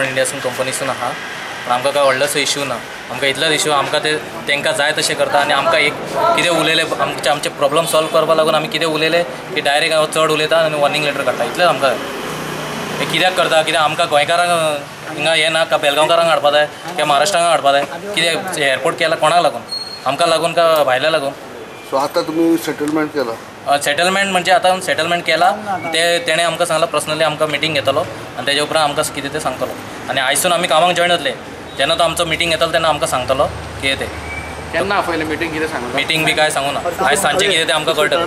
around इंडियासून कंपनीसून आहा पण आमकां काय व्हडलोसो इश्यू ना आमकां इतलोच इश्यू आमकां ते तांकां जाय तशें करता आनी आमकां एक कितें उलयलें आमचे प्रॉब्लम सॉल्व करपा लागून आमी कितें उलयलें की डायरेक्ट हांव चड उलयता आनी वॉर्निंग लेटर काडटा इतलेंच आमकां हे कित्याक करता कित्याक आमकां गोंयकारांक हिंगा हें ना का बेलगांवकारांक हाडपा जाय किंवा महाराष्ट्रांक हाडपा जाय कित्याक एअरपोर्ट केला कोणाक लागून आमकां लागून का भायल्या लागून सो आतां तुमी सेटलमेंट केला सेटलमेंट म्हणजे आतां सेटलमेंट केला तेणें आमकां सांगलां पर्सनली आमकां मिटींग घेतलो आनी तेजे उपरांत आमकां कितें तें सांगतलो आनी आयसून आमी कामाक जॉयन जातले जेन्ना तो आमचो मिटींग येतलो तेन्ना आमकां सांगतलो कितें तें केन्ना आपयलें मिटींग कितें सांगलें मिटींग बी काय सांगू ना आयज सांजचें कितें तें आमकां कळटलें